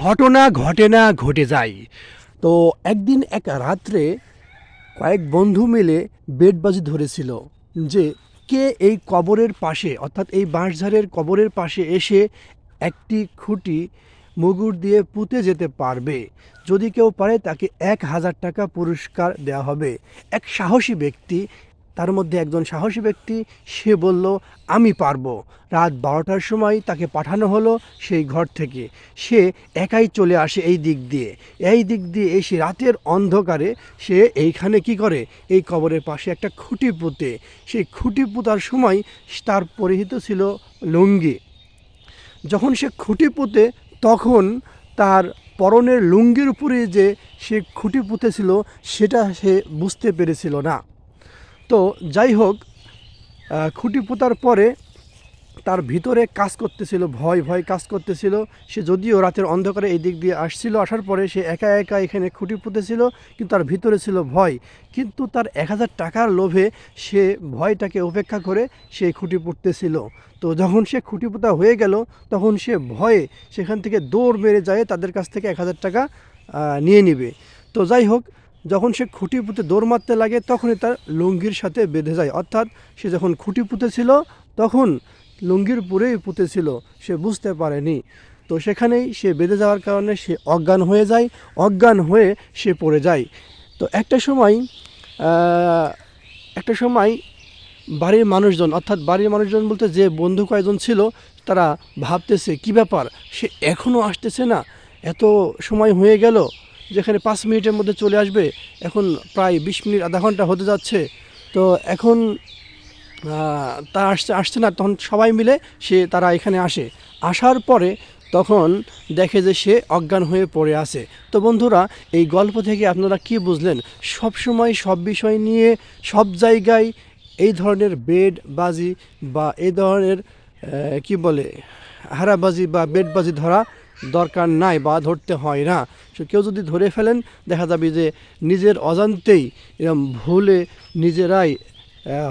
ঘটনা ঘটে না ঘটে যায়। তো একদিন এক রাত্রে কয়েক বন্ধু মিলে বেটবাজি ধরেছিল যে কে এই কবরের পাশে অর্থাৎ এই বাঁশঝাড়ের কবরের পাশে এসে একটি খুঁটি মুগুর দিয়ে পুঁতে যেতে পারবে। যদি কেউ পারে তাকে 1,000 টাকা পুরস্কার দেওয়া হবে। এক সাহসী ব্যক্তি, তার মধ্যে একজন সাহসী ব্যক্তি, সে বলল আমি পারবো। রাত 12টার সময় তাকে পাঠানো হলো সেই ঘর থেকে। সে একাই চলে আসে এই দিক দিয়ে এসে রাতের অন্ধকারে সে এইখানে কি করে, এই কবরের পাশে একটা খুঁটি পুঁতে। সেই খুঁটি পোঁতার সময় তার পরিহিত ছিল লুঙ্গি। যখন সে খুঁটি পুঁতে তখন তার পরনের লুঙ্গির উপরে যে সে খুঁটি পুঁতেছিল সেটা সে বুঝতে পেরেছিল না। তো যাই হোক, খুঁটি পোঁতার পরে তার ভিতরে কাজ করতেছিল, ভয় ভয় কাজ করতেছিল। সে যদিও রাতের অন্ধকারে এই দিক দিয়ে আসছিল, আসার পরে সে একা একা এখানে খুঁটি পুঁতেছিল, কিন্তু তার ভিতরে ছিল ভয়। কিন্তু তার 1,000 টাকার লোভে সে ভয়টাকে উপেক্ষা করে সে খুঁটি পুঁততেছিল। তো যখন সে খুঁটি পোঁতা হয়ে গেল তখন সে ভয়ে সেখান থেকে দৌড় মেরে যায় তাদের কাছ থেকে 1,000 টাকা নিয়ে নিবে। তো যাই হোক, যখন সে খুঁটি পুঁতে দৌড় মারতে লাগে তখনই তার লুঙ্গির সাথে বেঁধে যায়। অর্থাৎ সে যখন খুঁটি পুঁতেছিল তখন লুঙ্গির পুরেই পুঁতেছিল, সে বুঝতে পারেনি। তো সেখানেই সে বেঁধে যাওয়ার কারণে সে অজ্ঞান হয়ে যায়, অজ্ঞান হয়ে সে পড়ে যায়। তো একটা সময় বাড়ির মানুষজন, অর্থাৎ বাড়ির মানুষজন বলতে যে বন্ধু কয়েকজন ছিল, তারা ভাবতেছে কী ব্যাপার, সে এখনও আসতেছে না, এত সময় হয়ে গেল, যেখানে 5 মিনিটের মধ্যে চলে আসবে, এখন প্রায় 20 মিনিট আধা ঘন্টা হতে যাচ্ছে। তো এখন তা আসছে না। তখন সবাই মিলে তারা এখানে আসে। আসার পরে তখন দেখে যে সে অজ্ঞান হয়ে পড়ে আছে। তো বন্ধুরা, এই গল্প থেকে আপনারা কি বুঝলেন? সব সময় সব বিষয় নিয়ে সব জায়গায় এই ধরনের বেডবাজি বা এই ধরনের কি বলে হারাবাজি বা বেডবাজি ধরা দরকার নাই বা ধরতে হয় না। কেউ যদি ধরে ফেলেন, দেখা যাবে যে নিজের অজান্তেই এরকম ভুলে নিজেরাই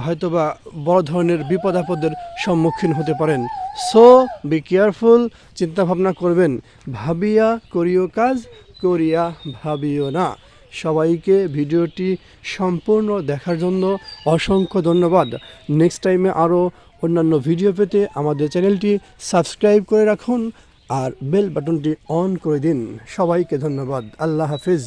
হয়তোবা বড় ধরনের বিপদ আপদের সম্মুখীন হতে পারেন। সো বি কেয়ারফুল, চিন্তাভাবনা করবেন, ভাবিয়া করিও কাজ, করিয়া ভাবিও না। সবাইকে ভিডিওটি সম্পূর্ণ দেখার জন্য অসংখ্য ধন্যবাদ। নেক্সট টাইমে আরও অন্যান্য ভিডিও পেতে আমাদের চ্যানেলটি সাবস্ক্রাইব করে রাখুন আর বেল বাটনটি অন করে দিন। সবাইকে ধন্যবাদ। আল্লাহ হাফিজ।